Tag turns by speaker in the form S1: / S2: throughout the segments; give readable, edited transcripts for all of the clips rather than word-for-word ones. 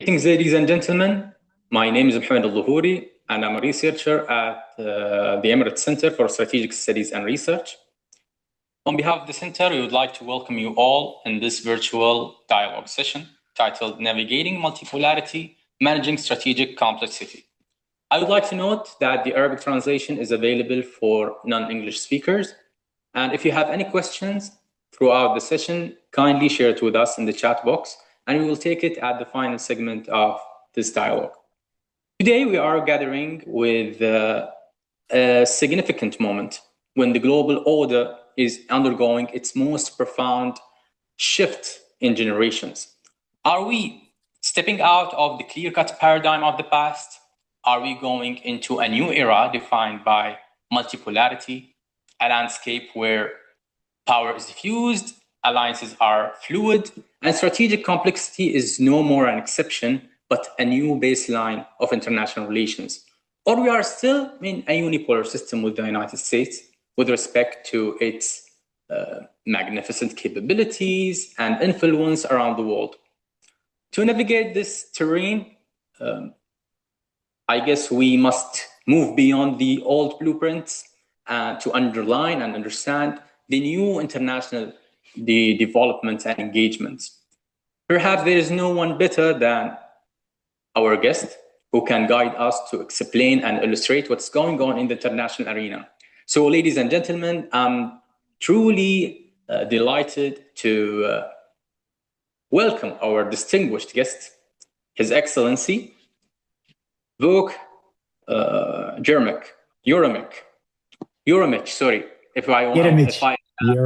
S1: Greetings, ladies and gentlemen. My name is Mohammed Al-Dhuhuri, and I'm a researcher at the Emirates Center for Strategic Studies and Research. On behalf of the center, we would like to welcome you all in this virtual dialogue session titled Navigating Multipolarity, Managing Strategic Complexity. I would like to note that the Arabic translation is available for non-English speakers. And if you have any questions throughout the session, kindly share it with us in the chat box, and we will take it at the final segment of this dialogue. Today, we are gathering with a significant moment when the global order is undergoing its most profound shift in generations. Are we stepping out of the clear-cut paradigm of the past? Are we going into a new era defined by multipolarity, a landscape where power is diffused, alliances are fluid, and strategic complexity is no more an exception, but a new baseline of international relations? Or we are still in a unipolar system with the United States with respect to its magnificent capabilities and influence around the world. To navigate this terrain, I guess we must move beyond the old blueprints to underline and understand the new international developments and engagements. Perhaps there is no one better than our guest who can guide us to explain and illustrate what's going on in the international arena. So, ladies and gentlemen, I'm truly delighted to welcome our distinguished guest, His Excellency Vuk Jeremić, sorry, if I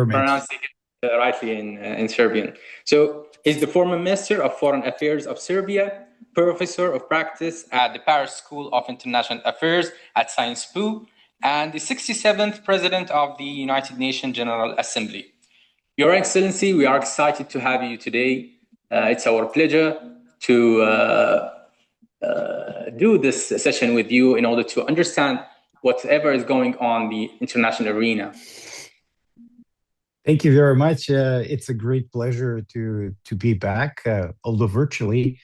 S1: pronounce it rightly in Serbian. So he's the former Minister of Foreign Affairs of Serbia, Professor of Practice at the Paris School of International Affairs at Sciences Po, and the 67th President of the United Nations General Assembly. Your Excellency, we are excited to have you today. It's our pleasure to do this session with you in order to understand whatever is going on in the international arena.
S2: Thank you very much. It's a great pleasure to be back, although virtually.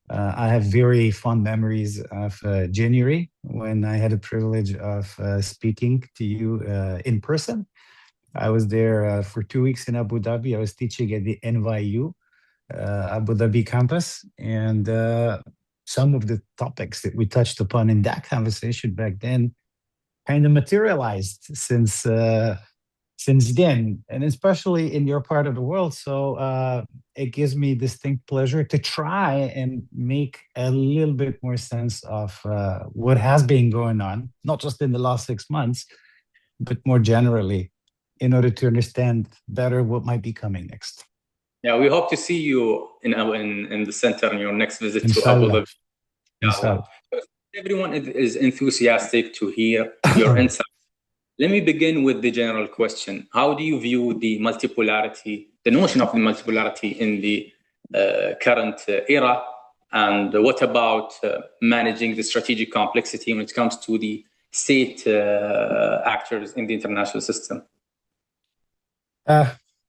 S2: I have very fond memories of January when I had the privilege of speaking to you in person. I was there for 2 weeks in Abu Dhabi. I was teaching at the NYU Abu Dhabi campus, and some of the topics that we touched upon in that conversation back then kind of materialized since then, and especially in your part of the world. So it gives me distinct pleasure to try and make a little bit more sense of what has been going on, not just in the last 6 months, but more generally, in order to understand better what might be coming next.
S1: Yeah, we hope to see you in the center in your next visit to Abu Dhabi.
S2: Inshallah.
S1: Everyone is enthusiastic to hear your insights. Let me begin with the general question. How do you view the multipolarity, the notion of the multipolarity in the current era? And what about managing the strategic complexity when it comes to the state actors in the international system?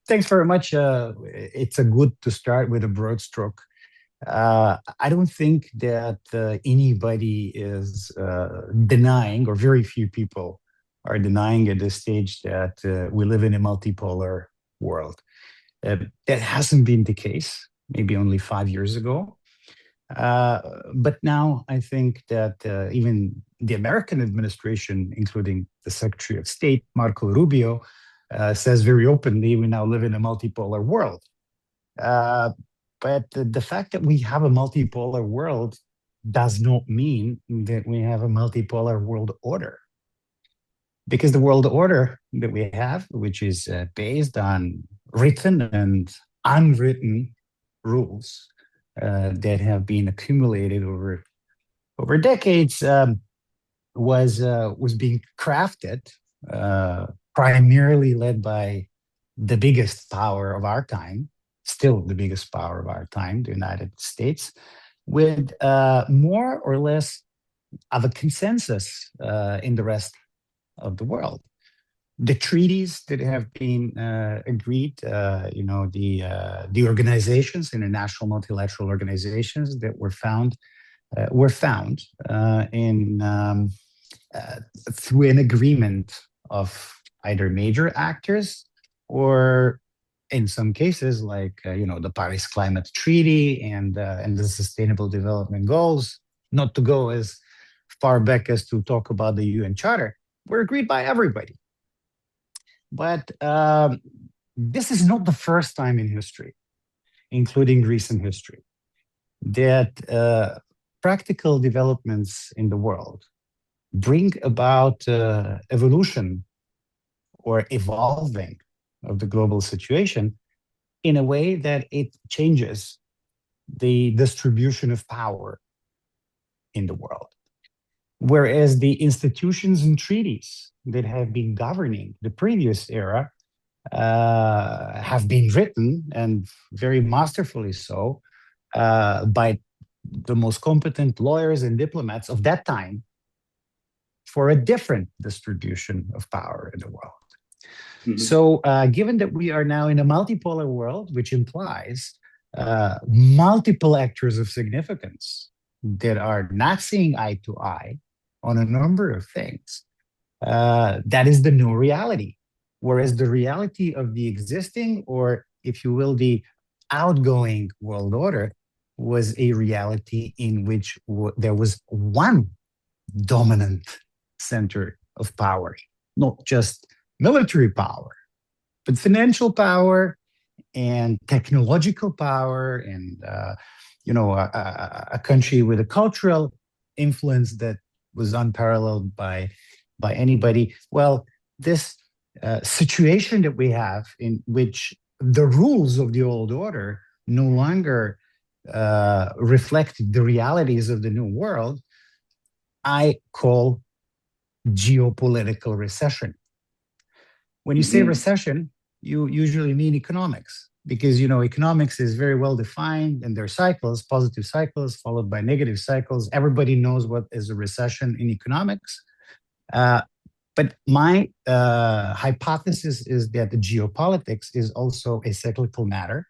S2: Thanks very much. It's a good to start with a broad stroke. I don't think that anybody is denying, or very few people are denying at this stage, that we live in a multipolar world. That hasn't been the case, maybe only 5 years ago. But now I think that even the American administration, including the Secretary of State, Marco Rubio, says very openly, we now live in a multipolar world. But the fact that we have a multipolar world does not mean that we have a multipolar world order. Because the world order that we have, which is based on written and unwritten rules that have been accumulated over decades, was being crafted, primarily led by the biggest power of our time, still the biggest power of our time, the United States, with more or less of a consensus in the rest of the world. the treaties that have been agreed, the organizations, international multilateral organizations that were found through an agreement of either major actors or, in some cases, like the Paris Climate Treaty and the Sustainable Development Goals, not to go as far back as to talk about the UN Charter, were agreed by everybody. But this is not the first time in history, including recent history, that practical developments in the world bring about evolution or evolving of the global situation in a way that it changes the distribution of power in the world. Whereas the institutions and treaties that have been governing the previous era have been written, and very masterfully so, by the most competent lawyers and diplomats of that time for a different distribution of power in the world. Mm-hmm. So given that we are now in a multipolar world, which implies multiple actors of significance that are not seeing eye to eye on a number of things, that is the new reality. Whereas the reality of the existing, or if you will, the outgoing world order, was a reality in which there was one dominant center of power, not just military power, but financial power and technological power, and a country with a cultural influence that was unparalleled by anybody. Well, this situation that we have, in which the rules of the old order no longer reflect the realities of the new world, I call geopolitical recession. When you say recession, you usually mean economics, because economics is very well defined, and there are cycles, positive cycles followed by negative cycles. Everybody knows what is a recession in economics. But my hypothesis is that the geopolitics is also a cyclical matter,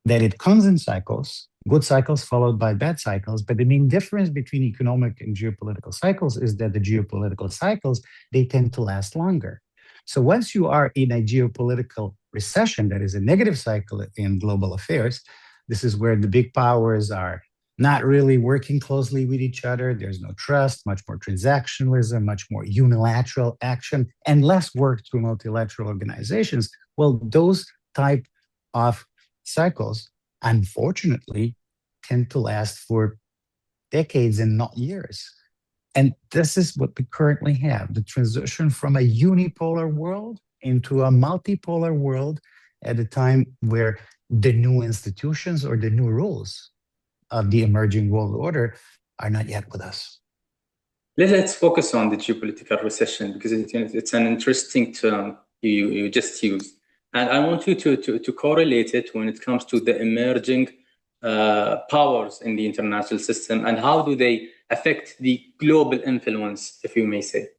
S2: that it comes in cycles, good cycles followed by bad cycles. But the main difference between economic and geopolitical cycles is that the geopolitical cycles, they tend to last longer. So once you are in a geopolitical recession, that is a negative cycle in global affairs, this is where the big powers are not really working closely with each other. There's no trust, much more transactionalism, much more unilateral action, and less work through multilateral organizations. Well, those type of cycles, unfortunately, tend to last for decades and not years. And this is what we currently have, the transition from a unipolar world into a multipolar world at a time where the new institutions or the new rules of the emerging world order are not yet with us.
S1: Let's focus on the geopolitical recession, because it's an interesting term you just used. And I want you to correlate it when it comes to the emerging powers in the international system, and how do they affect the global influence, if you may say.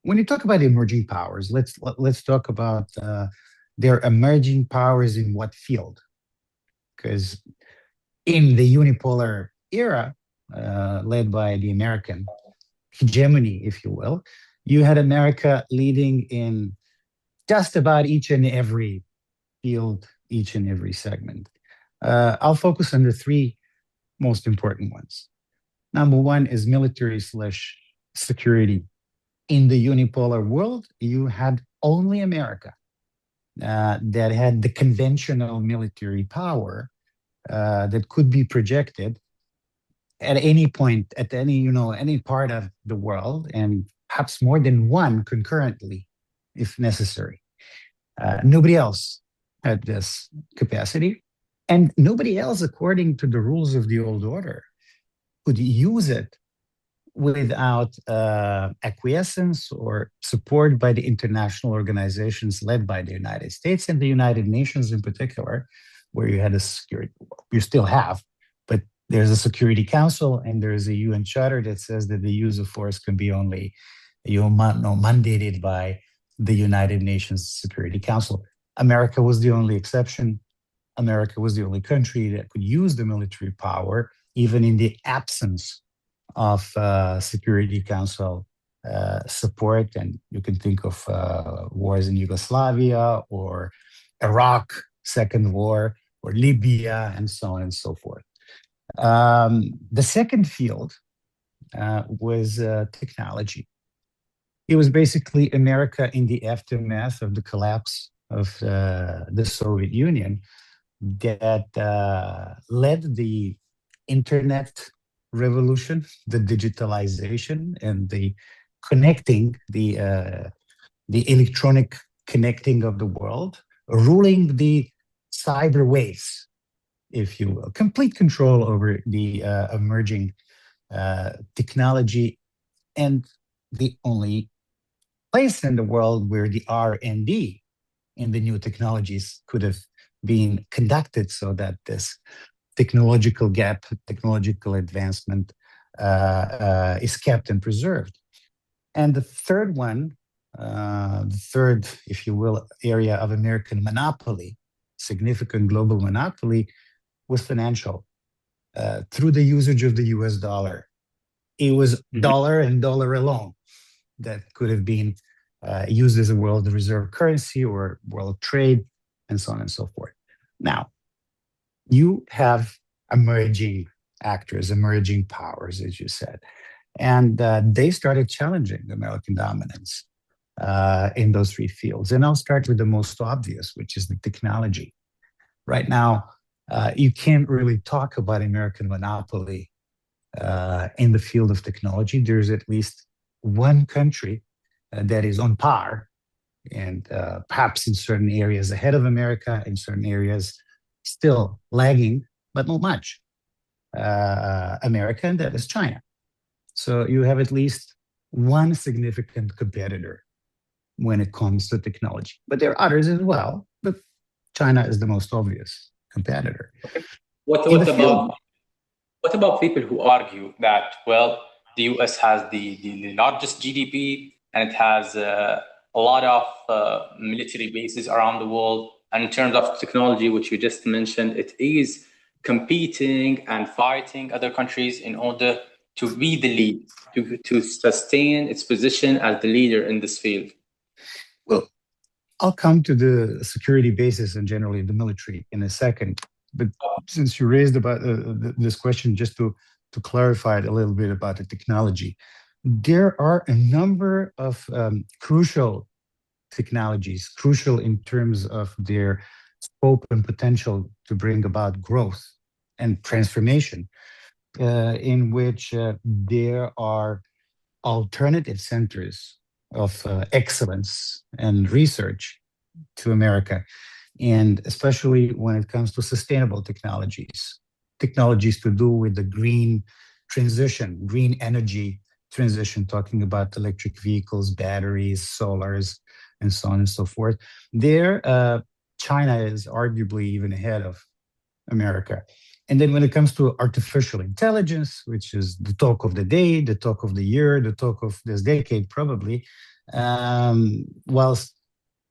S2: When you talk about emerging powers, let's talk about their emerging powers in what field? Because in the unipolar era, led by the American hegemony, if you will, you had America leading in just about each and every field, each and every segment. I'll focus on the three most important ones. Number one is military/security. In the unipolar world, you had only America that had the conventional military power that could be projected at any point, at any part of the world, and perhaps more than one concurrently, if necessary. Nobody else had this capacity, and nobody else, according to the rules of the old order, could use it without acquiescence or support by the international organizations led by the United States and the United Nations in particular, where you had a security, you still have, but There's a Security Council, and there's a UN Charter that says that the use of force can be only mandated by the United Nations Security Council. America was the only exception. America was the only country that could use the military power, even in the absence of Security Council support. And you can think of wars in Yugoslavia or Iraq, Second War, or Libya, and so on and so forth. The second field was technology. It was basically America in the aftermath of the collapse of the Soviet Union that led the internet revolution, the digitalization, and the connecting, the electronic connecting of the world, ruling the cyber waves, if you will, complete control over the emerging technology, and the only place in the world where the R&D in the new technologies could have been conducted so that this technological gap, technological advancement is kept and preserved. And the third one, if you will, area of American monopoly, significant global monopoly, was financial, through the usage of the US dollar. It was dollar and dollar alone that could have been used as a world reserve currency or world trade, and so on and so forth. Now, you have emerging actors, emerging powers, as you said, and they started challenging American dominance in those three fields. And I'll start with the most obvious, which is the technology. Right now, you can't really talk about American monopoly in the field of technology. There's at least one country that is on par, and perhaps in certain areas ahead of America, in certain areas still lagging, but not much. America, and that is China. So you have at least one significant competitor when it comes to technology. But there are others as well, but China is the most obvious competitor.
S1: Okay. What about people who argue that, well, the US has the largest GDP, and it has a lot of military bases around the world, and in terms of technology, which you just mentioned, it is competing and fighting other countries in order to be the lead, to sustain its position as the leader in this field?
S2: Well, I'll come to the security bases and generally the military in a second. But since you raised about this question, just to clarify it a little bit about the technology, there are a number of crucial technologies, crucial in terms of their scope and potential to bring about growth and transformation, in which there are alternative centers of excellence and research to America, and especially when it comes to sustainable technologies to do with the green transition, green energy transition, talking about electric vehicles, batteries, solars, and so on and so forth. There, China is arguably even ahead of America. And then when it comes to artificial intelligence, which is the talk of the day, the talk of the year, the talk of this decade probably, whilst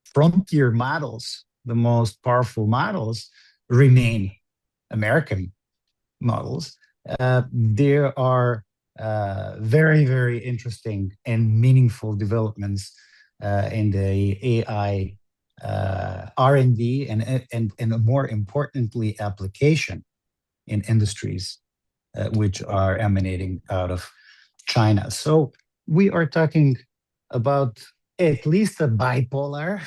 S2: frontier models, the most powerful models, remain American models, there are very, very interesting and meaningful developments in the AI R&D and more importantly, application in industries which are emanating out of China. So we are talking about at least a bipolar,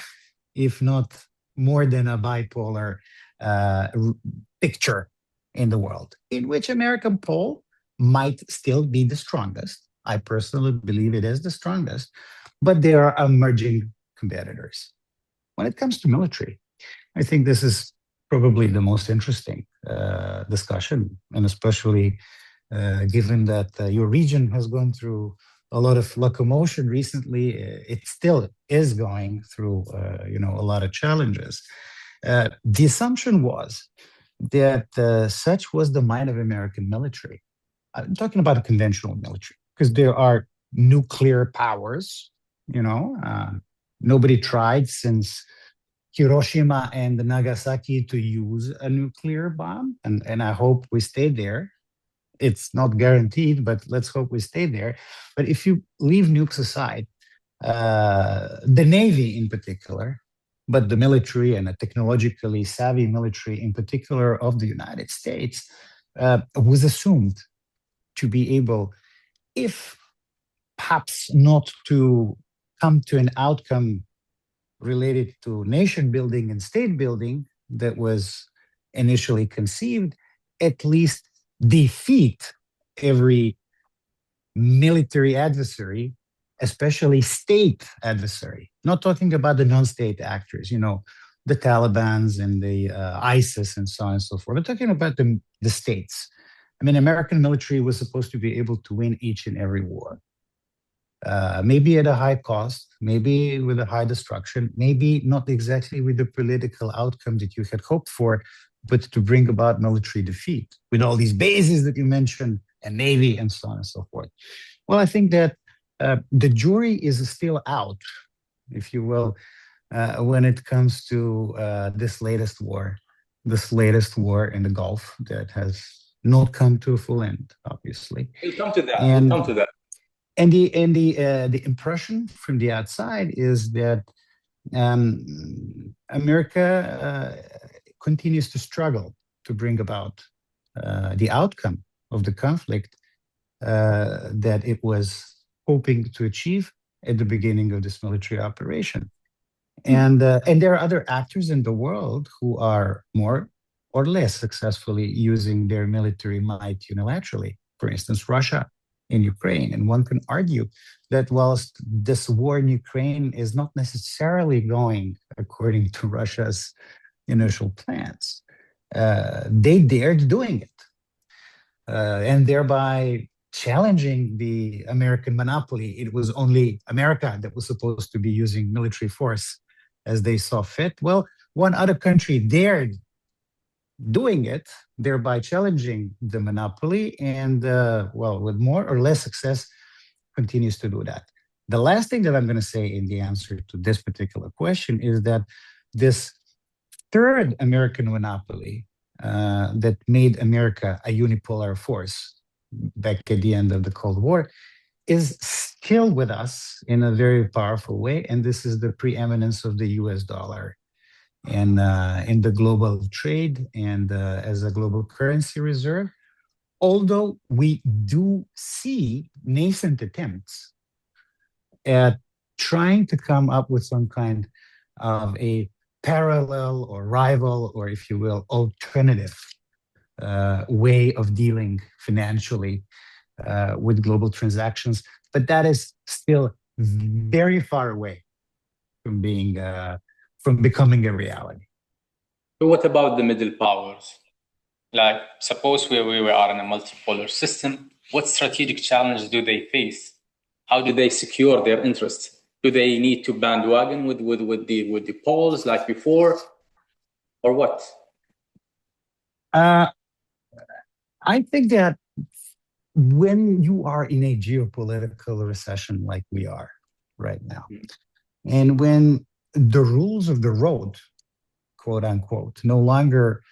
S2: if not more than a bipolar picture in the world, in which American pole might still be the strongest. I personally believe it is the strongest, but there are emerging competitors. When it comes to military, I think this is probably the most interesting discussion, and especially given that your region has gone through a lot of locomotion recently, it still is going through a lot of challenges. The assumption was that such was the mind of American military. I'm talking about a conventional military, because there are nuclear powers, nobody tried since Hiroshima and Nagasaki to use a nuclear bomb, and I hope we stay there. It's not guaranteed, but let's hope we stay there. But if you leave nukes aside, the Navy in particular, but the military and a technologically savvy military in particular of the United States, was assumed to be able, if perhaps not to come to an outcome related to nation building and state building that was initially conceived, at least defeat every military adversary, especially state adversary. Not talking about the non-state actors, the Talibans and the ISIS and so on and so forth. We're talking about the states. I mean, American military was supposed to be able to win each and every war. Maybe at a high cost, maybe with a high destruction, maybe not exactly with the political outcome that you had hoped for, but to bring about military defeat with all these bases that you mentioned and Navy and so on and so forth. Well, I think that the jury is still out, if you will, when it comes to this latest war in the Gulf that has not come to a full end, obviously.
S1: We'll come to that.
S2: And the impression from the outside is that America continues to struggle to bring about the outcome of the conflict that it was hoping to achieve at the beginning of this military operation. And there are other actors in the world who are more or less successfully using their military might unilaterally. For instance, Russia in Ukraine. And one can argue that whilst this war in Ukraine is not necessarily going according to Russia's initial plans, they dared doing it, and thereby challenging the American monopoly. It was only America that was supposed to be using military force as they saw fit. Well, one other country dared doing it, thereby challenging the monopoly, and with more or less success, continues to do that. The last thing that I'm going to say in the answer to this particular question is that this third American monopoly that made America a unipolar force back at the end of the Cold War is still with us in a very powerful way, and this is the preeminence of the US dollar and in the global trade and as a global currency reserve. Although we do see nascent attempts at trying to come up with some kind of a parallel or rival, or if you will, alternative way of dealing financially with global transactions, but that is still very far away from being from becoming a reality.
S1: But what about the middle powers? Like, suppose we are in a multipolar system. What strategic challenges do they face? How do they secure their interests? Do they need to bandwagon with the poles like before, or what?
S2: I think that when you are in a geopolitical recession like we are right now, and when the rules of the road, quote unquote, no longer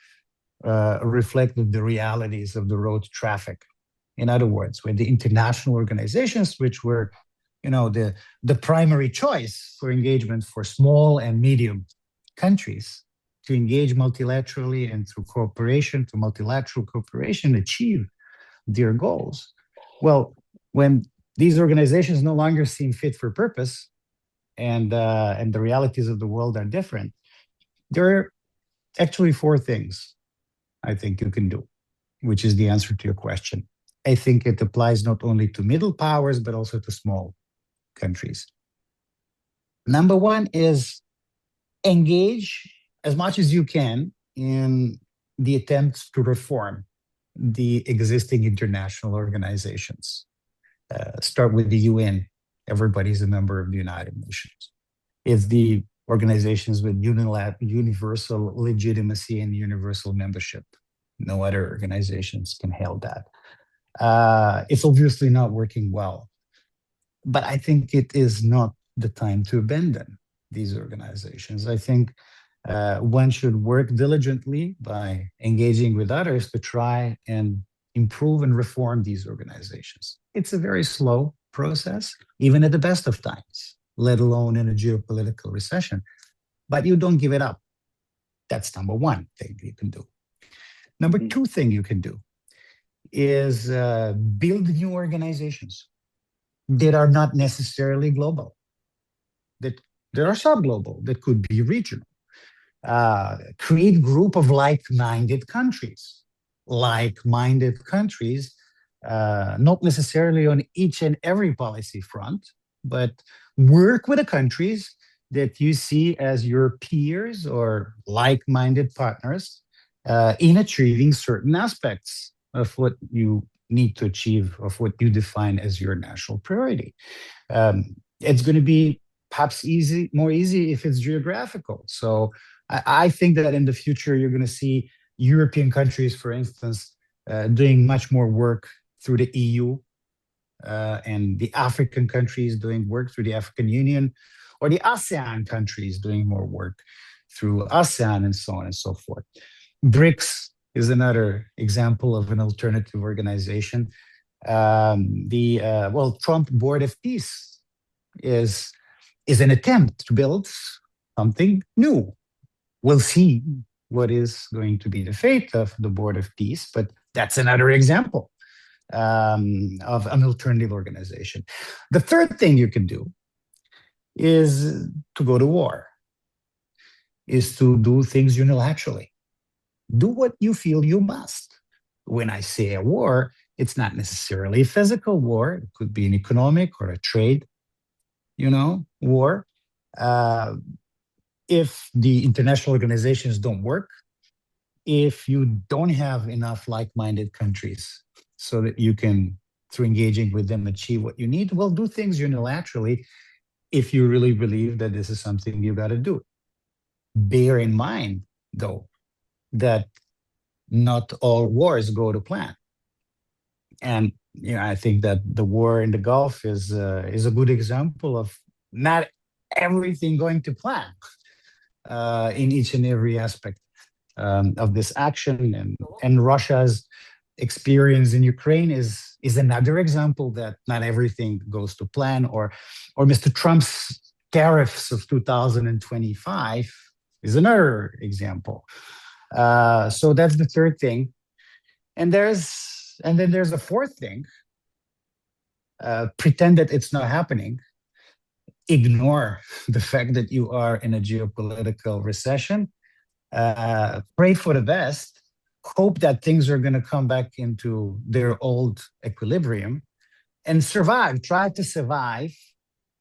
S2: reflect the realities of the road traffic. In other words, when the international organizations, which were, the primary choice for engagement for small and medium countries to engage multilaterally and through cooperation, to multilateral cooperation, achieve their goals. Well, when these organizations no longer seem fit for purpose, and the realities of the world are different, there are actually four things I think you can do, which is the answer to your question. I think it applies not only to middle powers, but also to small countries. Number one is engage as much as you can in the attempts to reform the existing international organizations. Start with the UN. Everybody's a member of the United Nations. It's the organizations with universal legitimacy and universal membership. No other organizations can hold that. It's obviously not working well, but I think it is not the time to abandon these organizations. I think one should work diligently by engaging with others to try and improve and reform these organizations. It's a very slow process, even at the best of times, let alone in a geopolitical recession. But you don't give it up. That's number one thing you can do. Number two thing you can do is build new organizations that are not necessarily global, that are sub-global, that could be regional. Create group of like-minded countries. Like-minded countries, not necessarily on each and every policy front, but work with the countries that you see as your peers or like-minded partners in achieving certain aspects of what you need to achieve, of what you define as your national priority. It's going to be perhaps more easy if it's geographical. So I think that in the future, you're going to see European countries, for instance, doing much more work through the EU, and the African countries doing work through the African Union, or the ASEAN countries doing more work through ASEAN, and so on and so forth. BRICS is another example of an alternative organization. Trump Board of Peace is an attempt to build something new. We'll see what is going to be the fate of the Board of Peace, but that's another example of an alternative organization. The third thing you can do is to go to war, is to do things unilaterally. Do what you feel you must. When I say a war, it's not necessarily a physical war. It could be an economic or a trade, war. If the international organizations don't work, if you don't have enough like-minded countries so that you can, through engaging with them, achieve what you need, well, do things unilaterally if you really believe that this is something you got to do. Bear in mind, though, that not all wars go to plan. And I think that the war in the Gulf is a good example of not everything going to plan in each and every aspect of this action. And Russia's experience in Ukraine is another example that not everything goes to plan, or Mr. Trump's tariffs of 2025 is another example. So that's the third thing. And then there's a fourth thing. Pretend that it's not happening. Ignore the fact that you are in a geopolitical recession. Pray for the best. Hope that things are going to come back into their old equilibrium and survive. Try to survive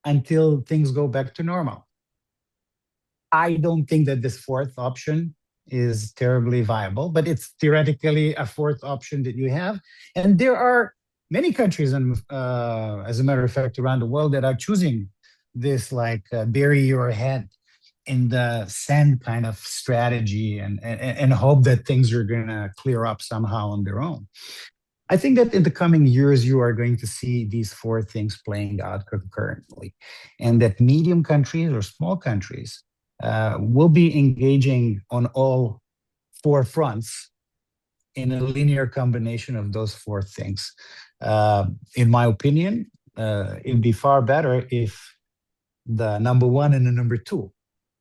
S2: until things go back to normal. I don't think that this fourth option is terribly viable, but it's theoretically a fourth option that you have. And there are many countries, as a matter of fact, around the world that are choosing this bury your head in the sand kind of strategy and hope that things are going to clear up somehow on their own. I think that in the coming years, you are going to see these four things playing out concurrently, and that medium countries or small countries will be engaging on all four fronts in a linear combination of those four things. In my opinion, it'd be far better if the number one and the number two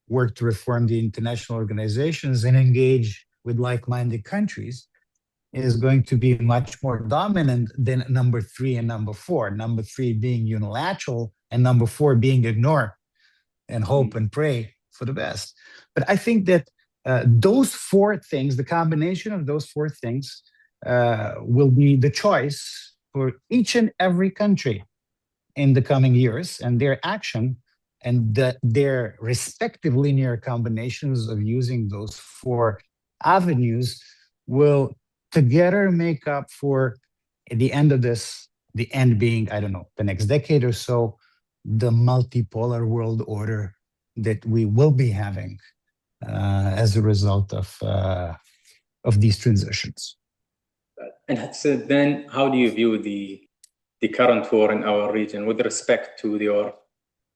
S2: work to reform the international organizations and engage with like-minded countries is going to be much more dominant than number three and number four. Number three being unilateral and number four being ignore and hope and pray for the best. But I think that those four things, the combination of those four things will be the choice for each and every country in the coming years, and their action and their respective linear combinations of using those four avenues will together make up for, at the end of this, the end being, I don't know, the next decade or so, the multipolar world order that we will be having as a result of these transitions.
S1: And so then, how do you view the current war in our region with respect to your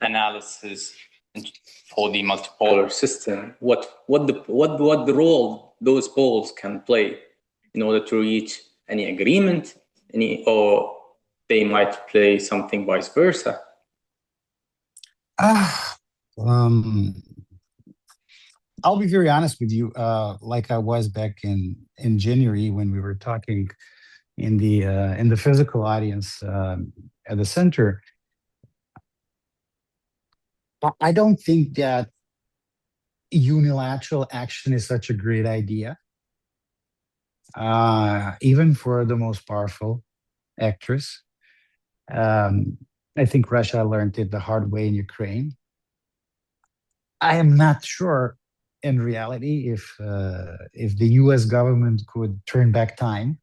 S1: analysis for the multipolar system? What the role those poles can play in order to reach any agreement, or they might play something vice versa?
S2: I'll be very honest with you, like I was back in January when we were talking in the physical audience at the center. I don't think that unilateral action is such a great idea, even for the most powerful actors. I think Russia learned it the hard way in Ukraine. I am not sure in reality if the US government could turn back time,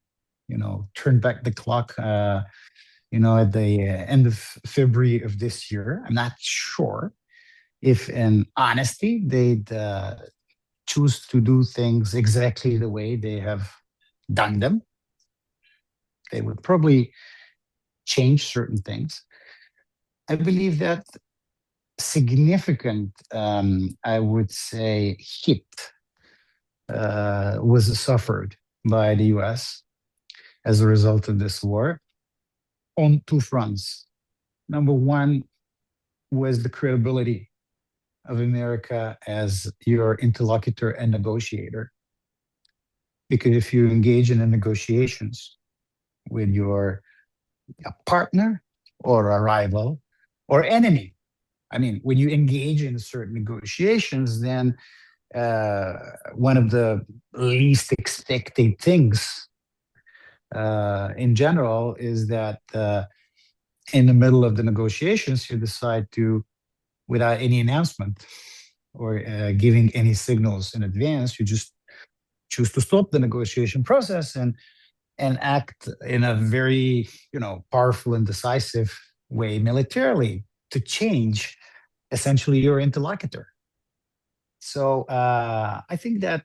S2: turn back the clock, at the end of February of this year. I'm not sure if in honesty they'd choose to do things exactly the way they have done them. They would probably change certain things. I believe that significant, I would say, hit was suffered by the US as a result of this war on two fronts. Number one was the credibility of America as your interlocutor and negotiator. Because if you engage in negotiations with your partner or a rival or enemy, I mean, when you engage in certain negotiations, then one of the least expected things in general is that in the middle of the negotiations, you decide to, without any announcement or giving any signals in advance, you just choose to stop the negotiation process and act in a very, powerful and decisive way militarily to change essentially your interlocutor. So I think that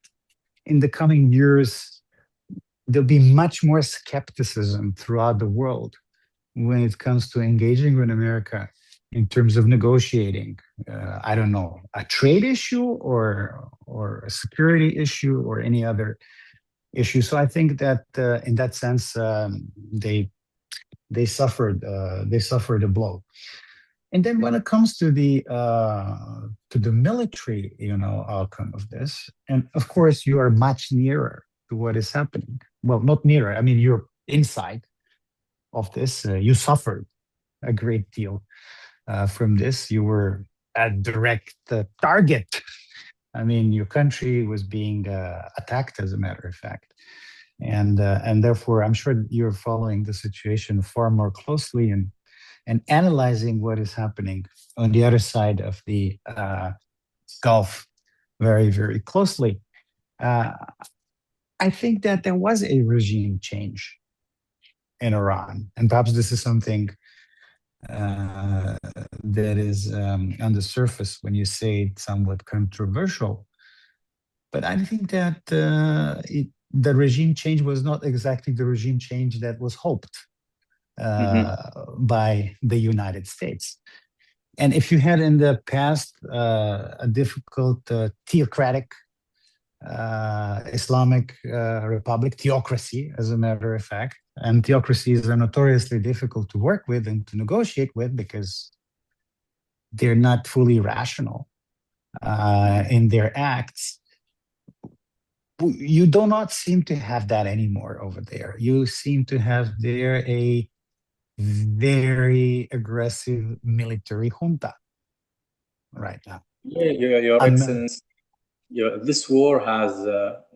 S2: in the coming years, there'll be much more skepticism throughout the world when it comes to engaging with America in terms of negotiating, I don't know, a trade issue or a security issue or any other issue. So I think that in that sense, they suffered a blow. And then when it comes to the military, outcome of this, and of course you are much nearer to what is happening. Well, not nearer. I mean, you're inside of this. You suffered a great deal from this. You were a direct target. I mean, your country was being attacked, as a matter of fact, and therefore, I'm sure you're following the situation far more closely and analyzing what is happening on the other side of the Gulf very, very closely. I think that there was a regime change in Iran, and perhaps this is something that is on the surface when you say it's somewhat controversial. But I think that the regime change was not exactly the regime change that was hoped by the United States. And if you had in the past a difficult theocratic Islamic republic, theocracy, as a matter of fact, and theocracies are notoriously difficult to work with and to negotiate with because they're not fully rational in their acts. You do not seem to have that anymore over there. You seem to have there a very aggressive military junta right now.
S1: Yeah, Your Excellency, this war has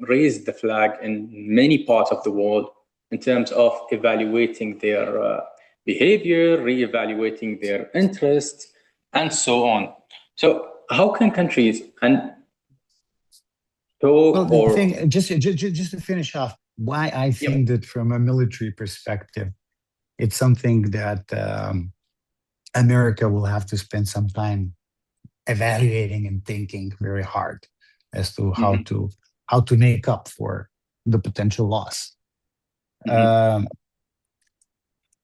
S1: raised the flag in many parts of the world in terms of evaluating their behavior, re-evaluating their interests, and so on. So how can countries
S2: just to finish off, why I think that from a military perspective, it's something that America will have to spend some time evaluating and thinking very hard as to how to make up for the potential loss. There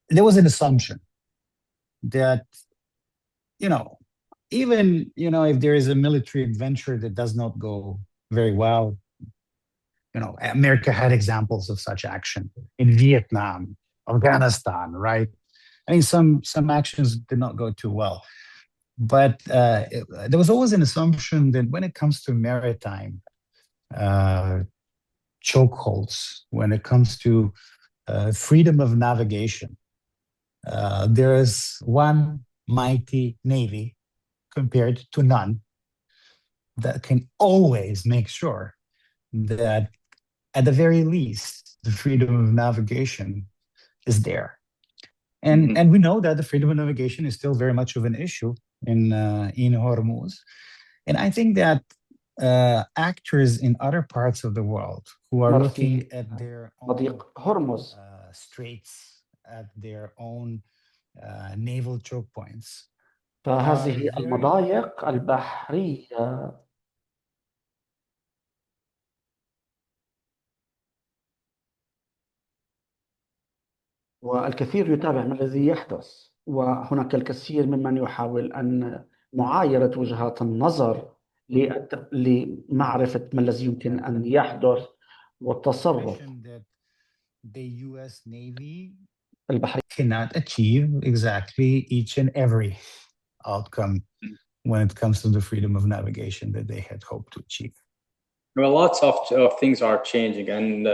S2: was an assumption that, even, if there is a military adventure that does not go very well, America had examples of such action in Vietnam, Afghanistan, right? I mean, some actions did not go too well. But there was always an assumption that when it comes to maritime chokeholds, when it comes to freedom of navigation, there is one mighty navy compared to none that can always make sure that, at the very least, the freedom of navigation is there. And we know that the freedom of navigation is still very much of an issue in Hormuz. And I think that actors in other parts of the world who are looking at their own straits, at their own naval choke points.
S3: فهذه المضايق البحرية والكثير يتابع ما الذي يحدث، وهناك الكثير ممن يحاول أن معايرة وجهات النظر لمعرفة ما الذي يمكن أن يحدث والتصرف.
S2: The US Navy
S3: البحرية
S2: cannot achieve exactly each and every outcome when it comes to the freedom of navigation that they had hoped to achieve.
S1: Well, lots of things are changing, and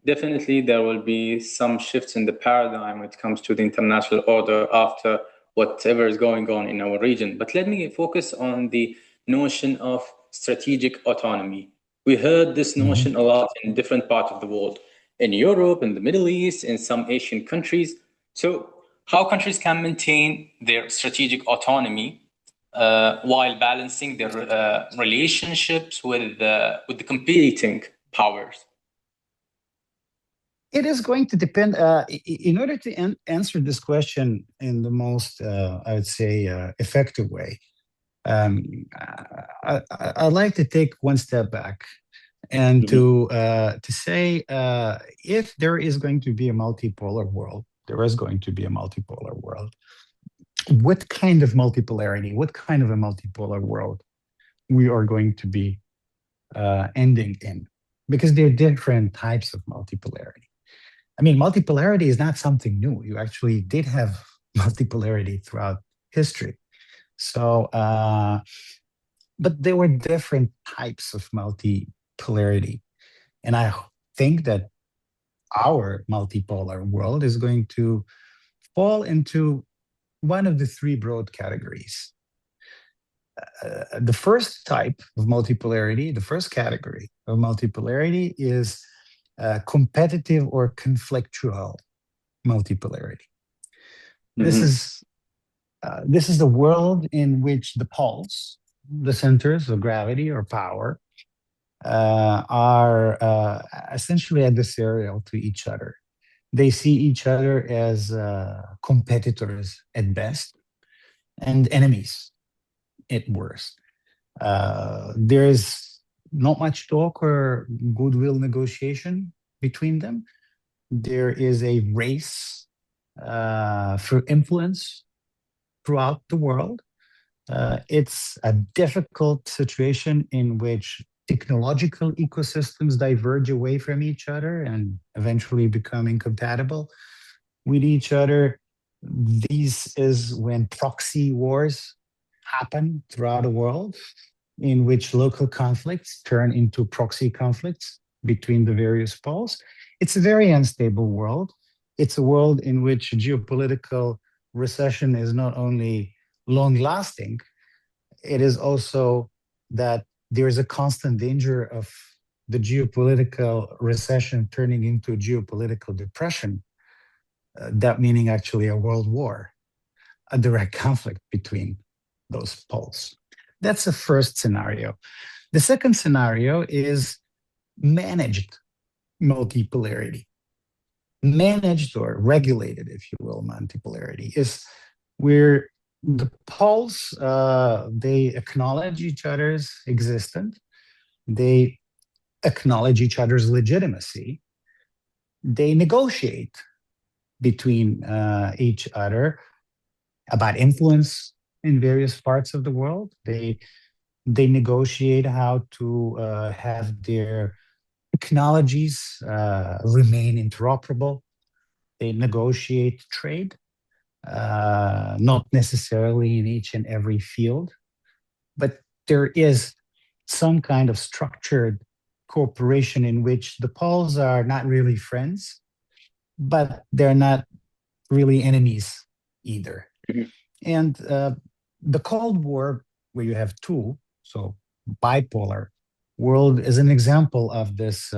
S1: definitely there will be some shifts in the paradigm when it comes to the international order after whatever is going on in our region. But let me focus on the notion of strategic autonomy. We heard this notion a lot in different parts of the world, in Europe, in the Middle East, in some Asian countries. So how countries can maintain their strategic autonomy while balancing their relationships with the competing powers?
S2: It is going to depend. In order to answer this question in the most, I would say, effective way, I'd like to take one step back and to say, if there is going to be a multipolar world, there is going to be a multipolar world. What kind of multipolarity, what kind of a multipolar world we are going to be ending in? Because there are different types of multipolarity. I mean, multipolarity is not something new. You actually did have multipolarity throughout history. So, but there were different types of multipolarity. And I think that our multipolar world is going to fall into one of the three broad categories. The first type of multipolarity, the first category of multipolarity is competitive or conflictual multipolarity. This is the world in which the poles, the centers of gravity or power, are essentially adversarial to each other. They see each other as competitors at best and enemies at worst. There is not much talk or goodwill negotiation between them. There is a race for influence throughout the world. It's a difficult situation in which technological ecosystems diverge away from each other and eventually become incompatible with each other. This is when proxy wars happen throughout the world, in which local conflicts turn into proxy conflicts between the various poles. It's a very unstable world. It's a world in which geopolitical recession is not only long-lasting, it is also that there is a constant danger of the geopolitical recession turning into geopolitical depression, that meaning actually a world war, a direct conflict between those poles. That's the first scenario. The second scenario is managed multipolarity. Managed or regulated, if you will, multipolarity is where the poles, they acknowledge each other's existence. They acknowledge each other's legitimacy. They negotiate between each other about influence in various parts of the world. They negotiate how to have their technologies remain interoperable. They negotiate trade, not necessarily in each and every field, but there is some kind of structured cooperation in which the poles are not really friends, but they're not really enemies either.
S1: Mhm.
S2: And the Cold War, where you have two, so bipolar world, is an example of this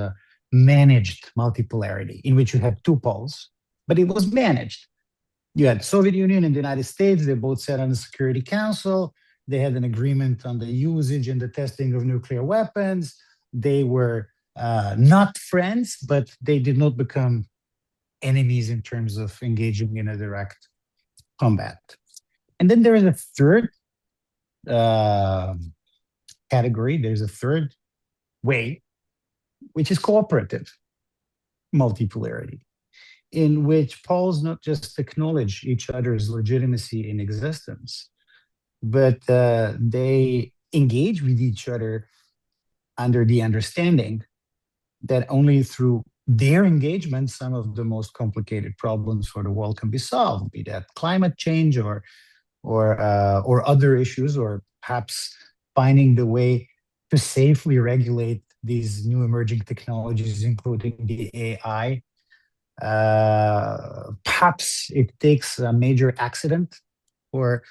S2: managed multipolarity in which you have two poles, but it was managed. You had Soviet Union and the United States. They both sat on the Security Council. They had an agreement on the usage and the testing of nuclear weapons. They were not friends, but they did not become enemies in terms of engaging in a direct combat. And then there is a third category. There's a third way, which is cooperative multipolarity, in which poles not just acknowledge each other's legitimacy in existence, but they engage with each other under the understanding that only through their engagement, some of the most complicated problems for the world can be solved, be that climate change or other issues, or perhaps finding the way to safely regulate these new emerging technologies, including the AI. Perhaps it takes a major accident for,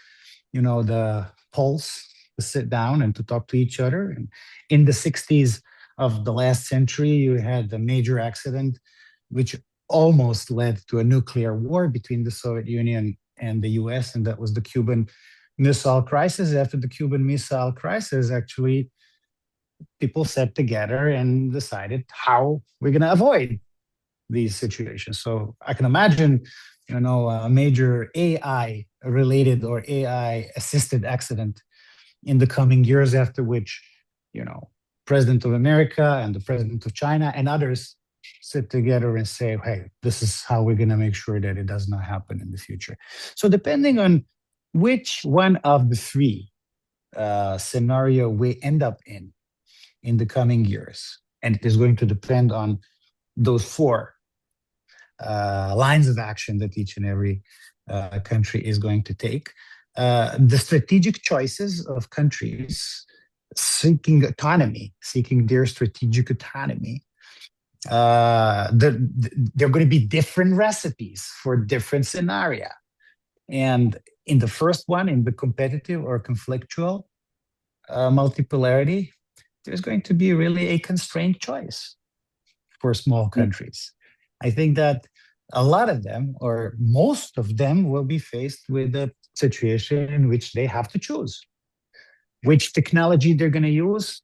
S2: the poles to sit down and to talk to each other. And in the 60s of the last century, you had a major accident which almost led to a nuclear war between the Soviet Union and the US, and that was the Cuban Missile Crisis. After the Cuban Missile Crisis, actually, people sat together and decided how we're going to avoid these situations. So I can imagine, a major AI-related or AI-assisted accident in the coming years, after which, President of America and the President of China and others sit together and say, hey, this is how we're going to make sure that it does not happen in the future. So depending on which one of the three scenario we end up in the coming years, and it is going to depend on those four lines of action that each and every country is going to take. The strategic choices of countries seeking their strategic autonomy, they're going to be different recipes for different scenario. And in the first one, in the competitive or conflictual multipolarity, there's going to be really a constrained choice for small countries. I think that a lot of them, or most of them, will be faced with a situation in which they have to choose which technology they're going to use,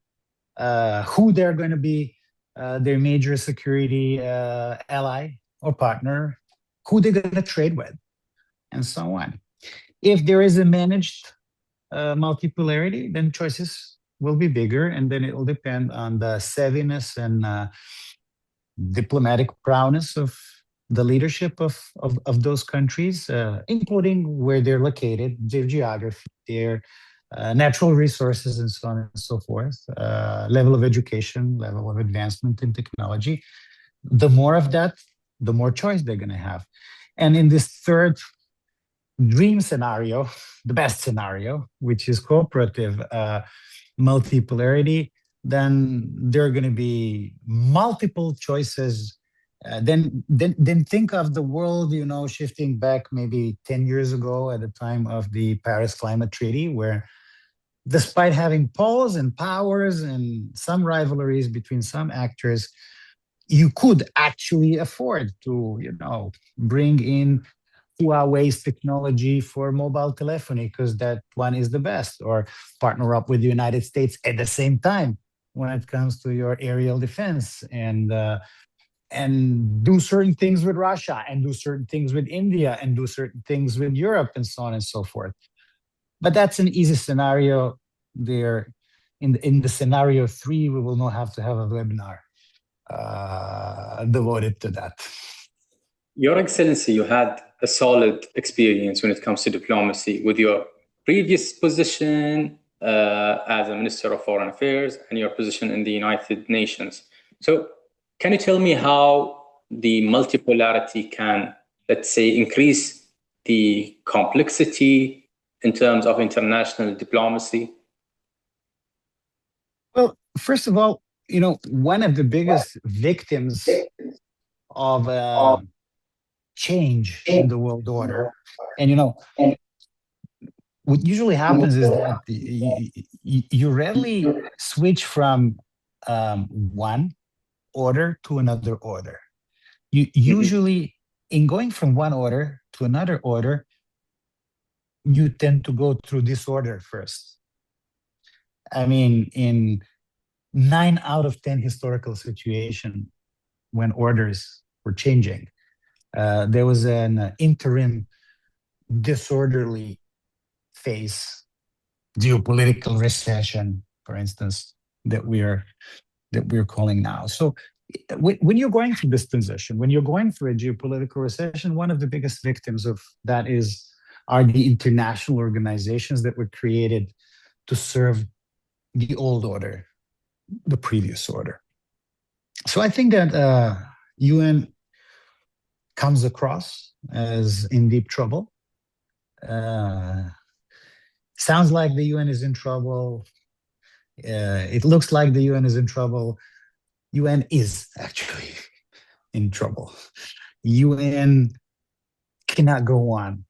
S2: who they're going to be their major security ally or partner, who they're going to trade with, and so on. If there is a managed multipolarity, then choices will be bigger, and then it will depend on the savviness and diplomatic prowess of the leadership of those countries, including where they're located, their geography, their natural resources, and so on and so forth, level of education, level of advancement in technology. The more of that, the more choice they're going to have. And in this third dream scenario, the best scenario, which is cooperative multipolarity, then there are going to be multiple choices. Then think of the world, shifting back maybe 10 years ago at the time of the Paris Climate Treaty, where despite having poles and powers and some rivalries between some actors, you could actually afford to, bring in Huawei's technology for mobile telephony because that one is the best, or partner up with the United States at the same time when it comes to your aerial defense, and do certain things with Russia, and do certain things with India, and do certain things with Europe, and so on and so forth. But that's an easy scenario. There, in the scenario 3, we will not have to have a webinar devoted to that.
S1: Your Excellency, you had a solid experience when it comes to diplomacy with your previous position as a Minister of Foreign Affairs and your position in the United Nations. So can you tell me how the multipolarity can, let's say, increase the complexity in terms of international diplomacy?
S2: Well, first of all, one of the biggest victims of change in the world order, and what usually happens is that you rarely switch from one order to another order. You usually, in going from one order to another order, you tend to go through disorder first. I mean, in 9 out of 10 historical situations when orders were changing, there was an interim disorderly phase, geopolitical recession, for instance, that we're calling now. So when you're going through this transition, when you're going through a geopolitical recession, one of the biggest victims of that are the international organizations that were created to serve the old order, the previous order. So I think that UN comes across as in deep trouble. Sounds like the UN is in trouble. It looks like the UN is in trouble. UN is actually in trouble. UN cannot go on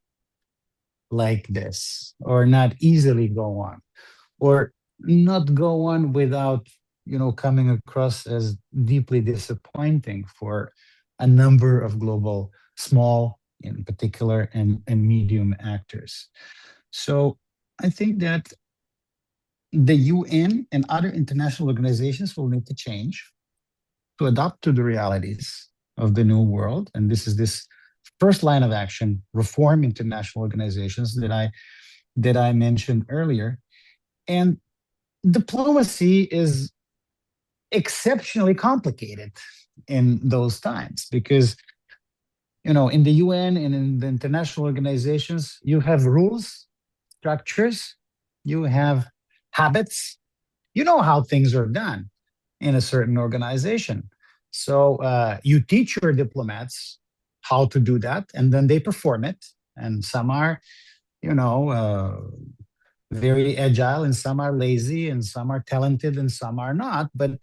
S2: like this, or not easily go on, or not go on without coming across as deeply disappointing for a number of global, small in particular, and medium actors. So I think that the UN and other international organizations will need to change to adapt to the realities of the new world. And this is this first line of action, reform international organizations that I mentioned earlier. And diplomacy is exceptionally complicated in those times because, in the UN and in the international organizations, you have rules, structures, you have habits, how things are done in a certain organization. So you teach your diplomats how to do that, and then they perform it. And some are, very agile, and some are lazy, and some are talented, and some are not. But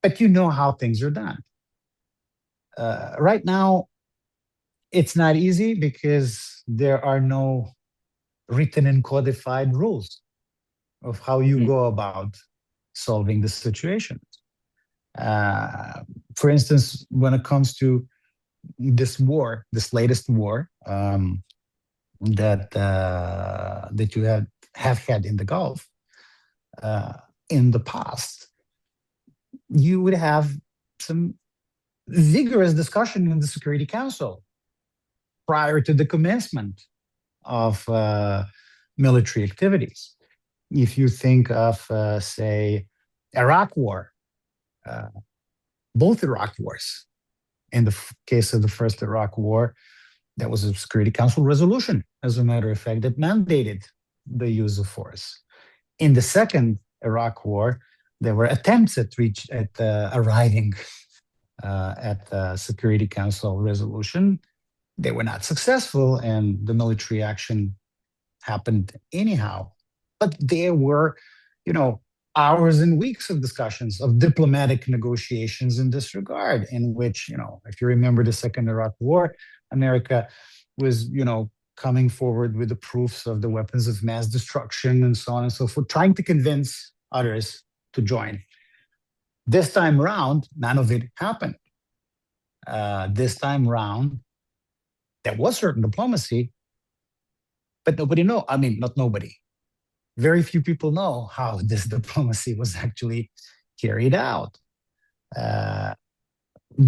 S2: how things are done. Right now, it's not easy because there are no written and codified rules of how you go about solving the situation. For instance, when it comes to this war, this latest war that you have had in the Gulf, in the past, you would have some vigorous discussion in the Security Council prior to the commencement of military activities. If you think of, say, Iraq War, both Iraq wars, in the case of the first Iraq War, there was a Security Council resolution, as a matter of fact, that mandated the use of force. In the second Iraq War, there were attempts at arriving at the Security Council resolution. They were not successful, and the military action happened anyhow. But there were, hours and weeks of discussions, of diplomatic negotiations in this regard, in which, if you remember the second Iraq War, America was, coming forward with the proofs of the weapons of mass destruction and so on and so forth, trying to convince others to join. This time round, none of it happened. This time round, there was certain diplomacy, but nobody knows. I mean, not nobody. Very few people know how this diplomacy was actually carried out. The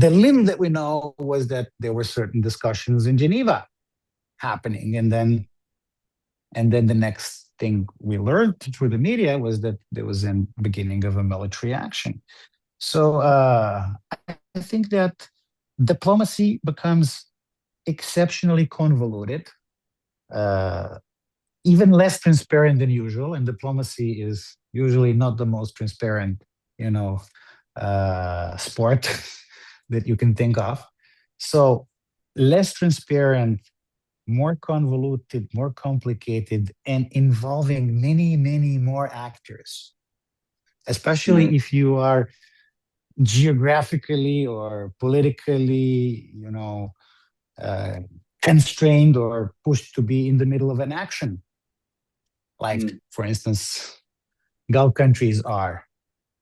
S2: little that we know was that there were certain discussions in Geneva happening, and then And then the next thing we learned through the media was that there was a beginning of a military action. So I think that diplomacy becomes exceptionally convoluted, even less transparent than usual. And diplomacy is usually not the most transparent, sport that you can think of. So less transparent, more convoluted, more complicated, and involving many, many more actors, especially if you are geographically or politically, constrained or pushed to be in the middle of an action. Like, for instance, Gulf countries are.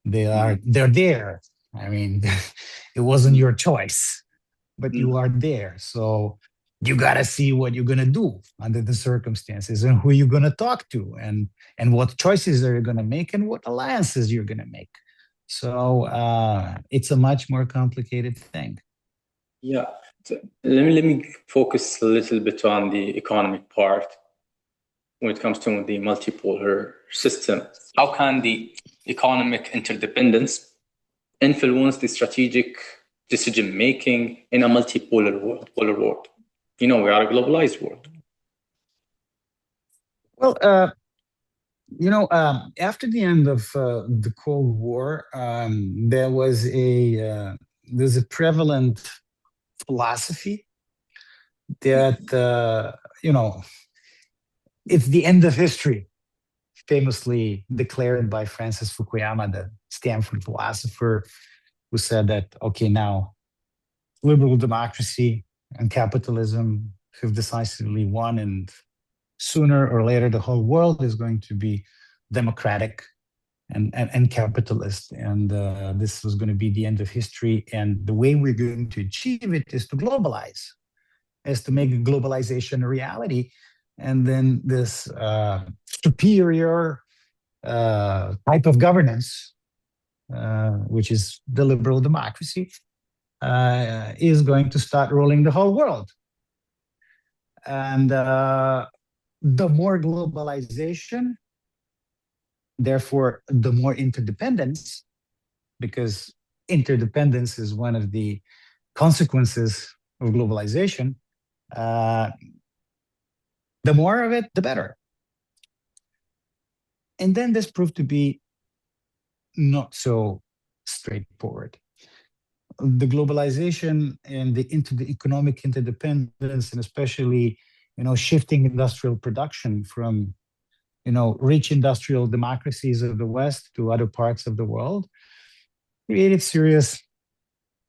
S2: They're there. I mean, it wasn't your choice, but you are there. So you gotta see what you're gonna do under the circumstances, and who you're gonna talk to, and what choices are you gonna make, and what alliances you're gonna make. So it's a much more complicated thing.
S1: Yeah. So let me focus a little bit on the economic part when it comes to the multipolar system. How can the economic interdependence influence the strategic decision-making in a multipolar world? We are a globalized world.
S2: Well, after the end of the Cold War, there's a prevalent philosophy that it's the end of history, famously declared by Francis Fukuyama, the Stanford philosopher, who said that, okay, now liberal democracy and capitalism have decisively won, and sooner or later the whole world is going to be democratic and capitalist, and this was going to be the end of history. And the way we're going to achieve it is to globalize, is to make globalization a reality. And then this superior type of governance, which is the liberal democracy, is going to start ruling the whole world. And the more globalization, therefore, the more interdependence, because interdependence is one of the consequences of globalization. The more of it, the better. And then this proved to be not so straightforward. The globalization and the economic interdependence, and especially, shifting industrial production from, rich industrial democracies of the West to other parts of the world, created serious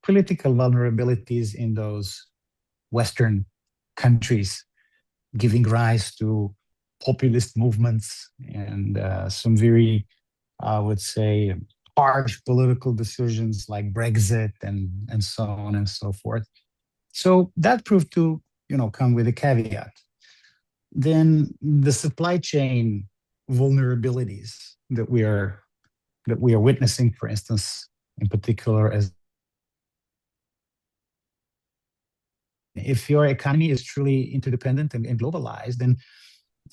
S2: political vulnerabilities in those Western countries, giving rise to populist movements and some very, I would say, harsh political decisions like Brexit and so on and so forth. So that proved to, come with a caveat. Then the supply chain vulnerabilities that we are witnessing, for instance, in particular, as if your economy is truly interdependent and globalized,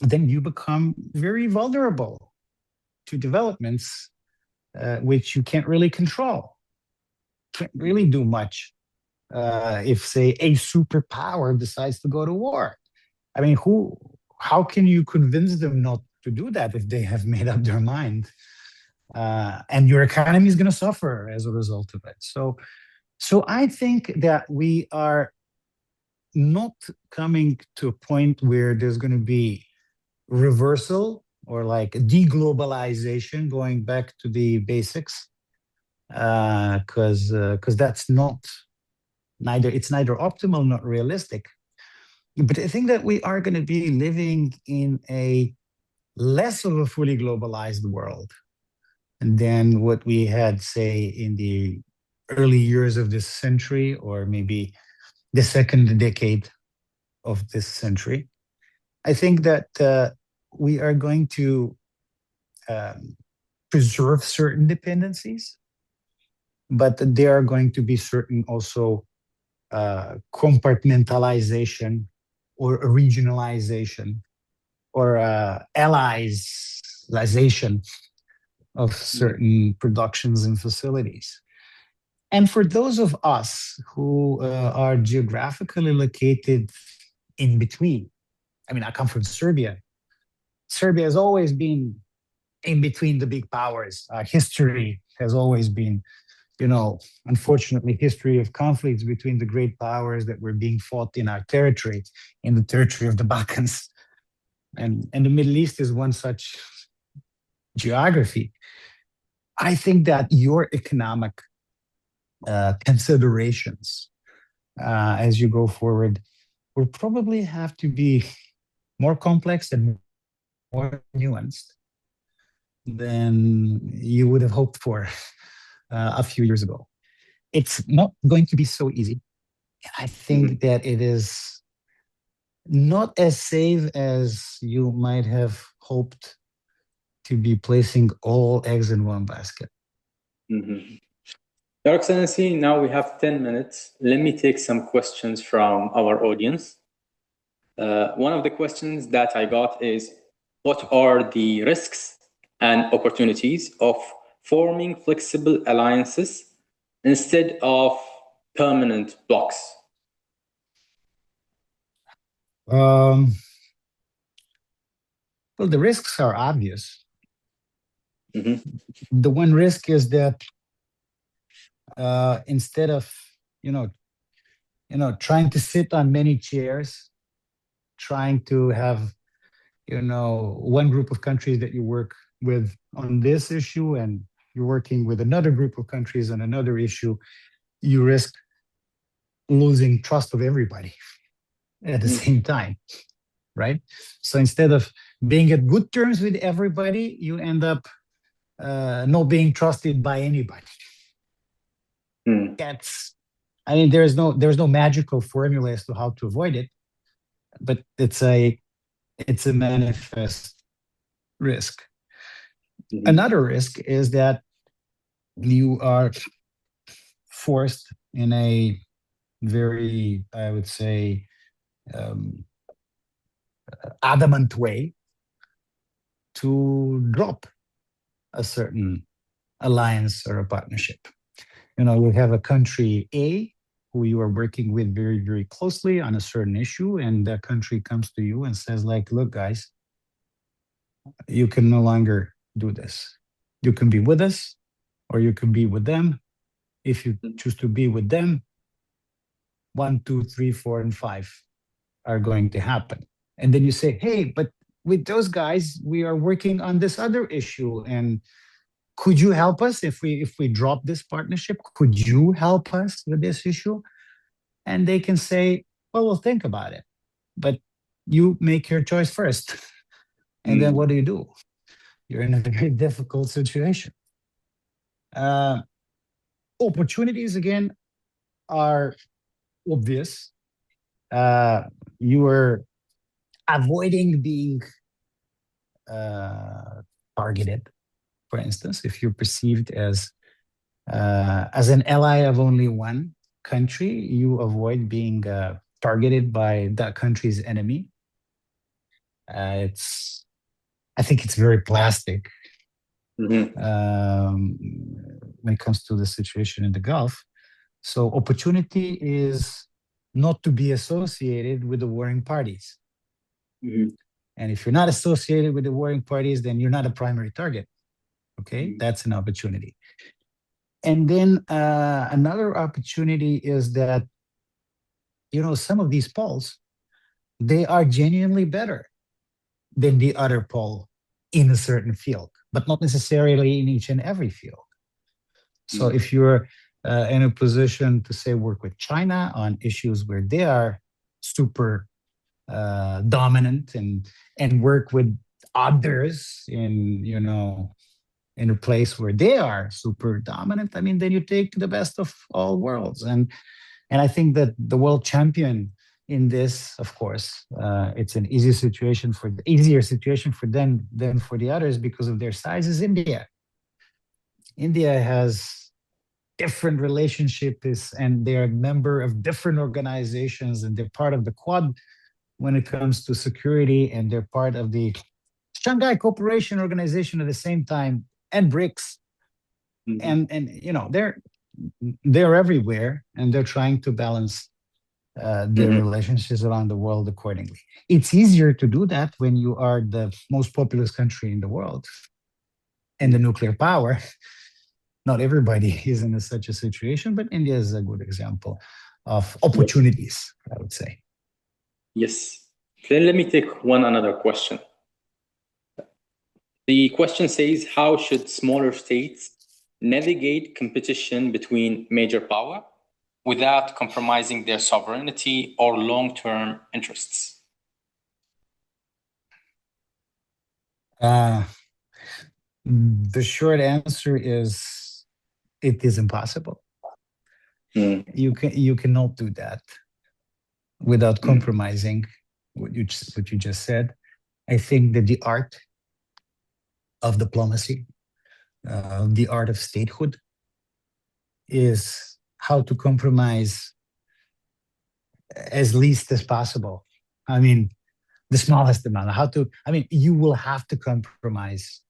S2: then you become very vulnerable to developments which you can't really control, can't really do much. If, say, a superpower decides to go to war, I mean, how can you convince them not to do that if they have made up their mind? And your economy is going to suffer as a result of it. So I think that we are not coming to a point where there's going to be reversal or like deglobalization, going back to the basics, because that's neither optimal nor realistic. But I think that we are going to be living in a less of a fully globalized world than what we had, say, in the early years of this century, or maybe the second decade of this century. I think that we are going to preserve certain dependencies, but there are going to be certain also compartmentalization or regionalization or alliesization of certain productions and facilities. And for those of us who are geographically located in between, I mean, I come from Serbia. Serbia has always been in between the big powers. History has always been, unfortunately, history of conflicts between the great powers that were being fought in our territory, in the territory of the Balkans. And the Middle East is one such geography. I think that your economic considerations as you go forward will probably have to be more complex and more nuanced than you would have hoped for a few years ago. It's not going to be so easy. I think that it is not as safe as you might have hoped to be placing all eggs in one basket.
S1: Your Excellency, now we have 10 minutes. Let me take some questions from our audience. One of the questions that I got is, what are the risks and opportunities of forming flexible alliances instead of permanent blocks?
S2: Well, the risks are obvious. The one risk is that instead of trying to sit on many chairs, trying to have one group of countries that you work with on this issue, and you're working with another group of countries on another issue, you risk losing trust of everybody at the same time, right? So instead of being at good terms with everybody, you end up not being trusted by anybody. There's no magical formula as to how to avoid it, but it's a manifest risk. Another risk is that you are forced in a very, I would say, adamant way to drop a certain alliance or a partnership. You have a country A who you are working with very, very closely on a certain issue, and that country comes to you and says, like, look, guys, you can no longer do this. You can be with us or you can be with them. If you choose to be with them, 1, 2, 3, 4, and 5 are going to happen. And then you say, hey, but with those guys, we are working on this other issue, and could you help us if we drop this partnership? Could you help us with this issue? And they can say, well, we'll think about it, but you make your choice first. And then what do? You're in a very difficult situation. Opportunities, again, are obvious. You are avoiding being targeted. For instance, if you're perceived as an ally of only one country, you avoid being targeted by that country's enemy. I think it's very plastic when it comes to the situation in the Gulf. So opportunity is not to be associated with the warring parties. And if you're not associated with the warring parties, then you're not a primary target. Okay, that's an opportunity. And then another opportunity is that, some of these poles, they are genuinely better than the other pole in a certain field, but not necessarily in each and every field. So if you're in a position to, say, work with China on issues where they are super dominant and work with others in a place where they are super dominant, then you take the best of all worlds. And I think that the world champion in this, of course, it's an easier situation for them than for the others because of their size, is India. India has different relationships, and they're a member of different organizations, and they're part of the Quad when it comes to security, and they're part of the Shanghai Cooperation Organization at the same time, and BRICS. And they're everywhere, and they're trying to balance their relationships around the world accordingly. It's easier to do that when you are the most populous country in the world and the nuclear power. Not everybody is in such a situation, but India is a good example of opportunities, I would say.
S1: Yes. Then let me take another question. The question says, how should smaller states navigate competition between major power without compromising their sovereignty or long-term interests?
S2: The short answer is it is impossible. You cannot do that without compromising what you just said. I think that the art of diplomacy, the art of statehood, is how to compromise as least as possible. I mean, the smallest amount. You will have to compromise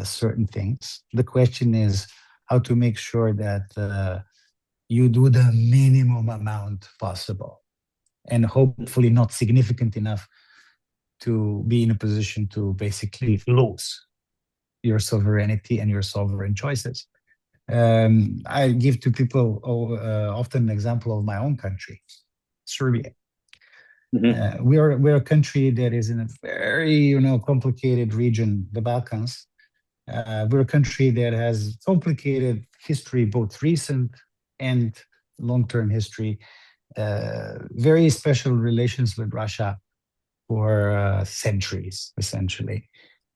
S2: certain things. The question is how to make sure that you do the minimum amount possible, and hopefully not significant enough to be in a position to basically lose your sovereignty and your sovereign choices. I give to people often an example of my own country, Serbia. We're a country that is in a very complicated region, the Balkans. We're a country that has complicated history, both recent and long-term history. Very special relations with Russia for centuries, essentially.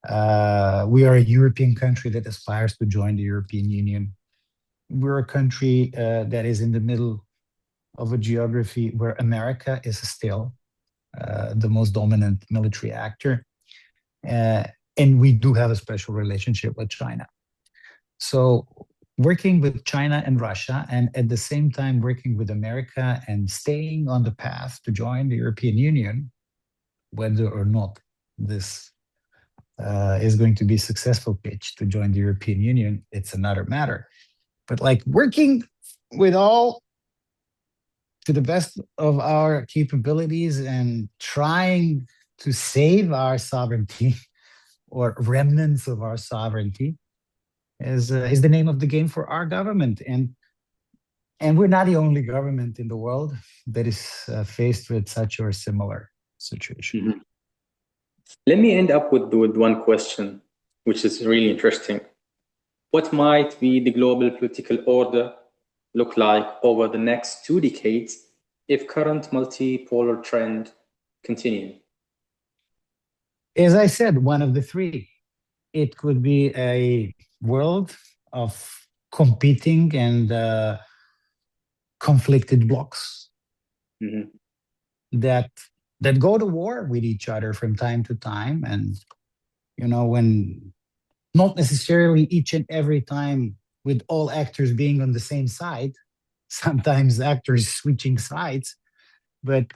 S2: We are a European country that aspires to join the European Union. We're a country that is in the middle of a geography where America is still the most dominant military actor. And we do have a special relationship with China. So working with China and Russia, and at the same time working with America and staying on the path to join the European Union, whether or not this is going to be a successful pitch to join the European Union, it's another matter. But working with all to the best of our capabilities and trying to save our sovereignty or remnants of our sovereignty is the name of the game for our government. And we're not the only government in the world that is faced with such or similar situation.
S1: Let me end up with one question, which is really interesting. What might be the global political order look like over the next 2 decades if current multipolar trend continue?
S2: As I said, one of the three. It could be a world of competing and conflicted blocks that go to war with each other from time to time. And, when not necessarily each and every time with all actors being on the same side, sometimes actors switching sides, but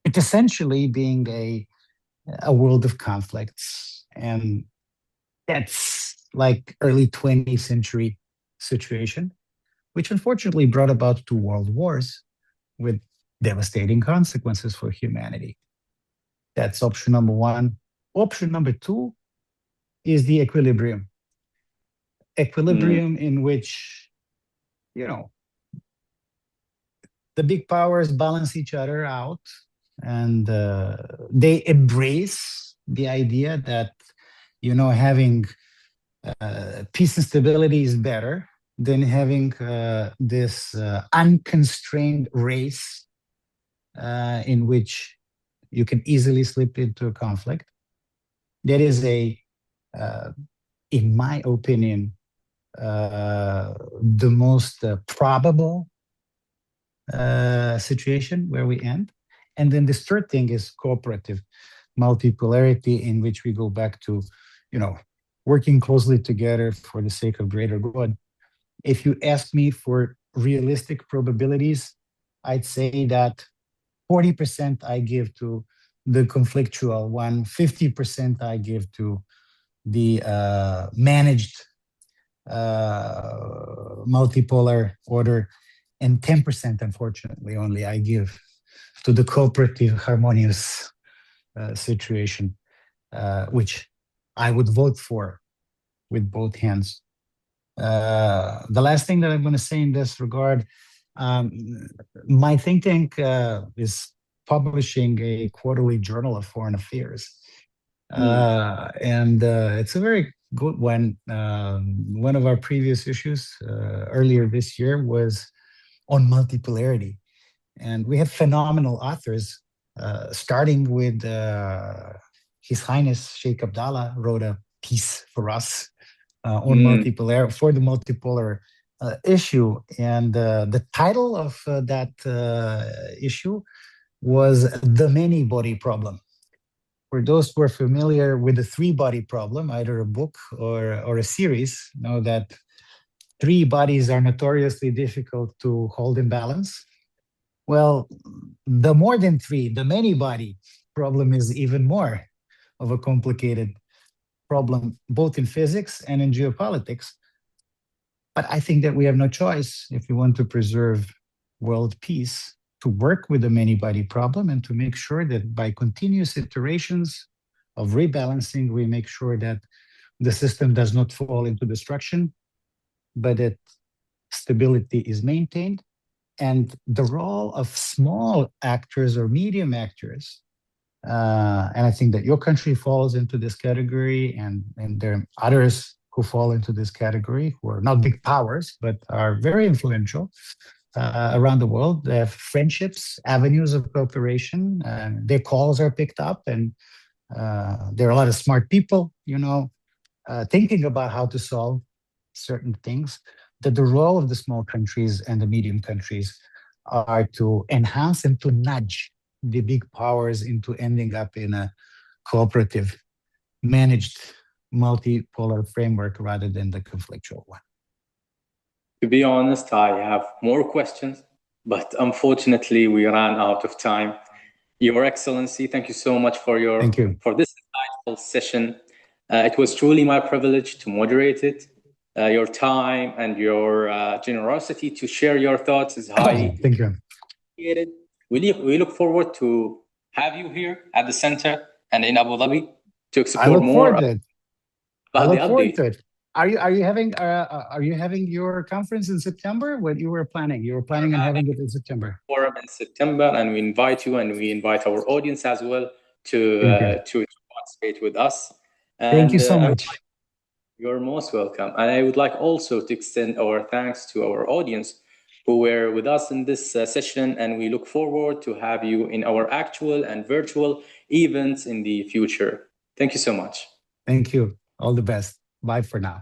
S2: it's essentially being a world of conflicts. And that's early 20th century situation, which unfortunately brought about 2 world wars with devastating consequences for humanity. That's option number 1. Option number 2 is the equilibrium. Equilibrium in which, the big powers balance each other out, and they embrace the idea that, having peace and stability is better than having this unconstrained race in which you can easily slip into a conflict. That is in my opinion, the most probable situation where we end. And then this third thing is cooperative multipolarity, in which we go back to, working closely together for the sake of greater good. If you ask me for realistic probabilities, I'd say that 40% I give to the conflictual one, 50% I give to the managed multipolar order, and 10%, unfortunately, only I give to the cooperative, harmonious situation, which I would vote for with both hands. The last thing that I'm going to say in this regard, my think tank is publishing a quarterly journal of foreign affairs. And it's a very good one. One of our previous issues earlier this year was on multipolarity. And we have phenomenal authors, starting with His Highness Sheikh Abdallah wrote a piece for us on multipolar, for the multipolar issue. And the title of that issue was The Many Body Problem. For those who are familiar with the three-body problem, either a book or a series, know that three bodies are notoriously difficult to hold in balance. Well, the more than three, the many-body problem is even more of a complicated problem, both in physics and in geopolitics. But I think that we have no choice, if we want to preserve world peace, to work with the many-body problem and to make sure that by continuous iterations of rebalancing, we make sure that the system does not fall into destruction, but that stability is maintained. And the role of small actors or medium actors, and I think that your country falls into this category, and there are others who fall into this category, who are not big powers, but are very influential around the world. They have friendships, avenues of cooperation, and their calls are picked up, and there are a lot of smart people, thinking about how to solve certain things. That the role of the small countries and the medium countries are to enhance and to nudge the big powers into ending up in a cooperative, managed, multipolar framework rather than the conflictual one.
S1: To be honest, I have more questions, but unfortunately we ran out of time. Your Excellency, thank you so much for this insightful session. It was truly my privilege to moderate it. Your time and your generosity to share your thoughts is highly appreciated. We look forward to have you here at the center and in Abu Dhabi to explore more about the update.
S2: Are you having your conference in September? What you were planning? You were planning on having it in September.
S1: Forum in September, and we invite you, and we invite our audience as well to participate with us. And,
S2: thank you so much.
S1: You're most welcome. And I would like also to extend our thanks to our audience who were with us in this session, and we look forward to have you in our actual and virtual events in the future. Thank you so much.
S2: Thank you. All the best. Bye for now.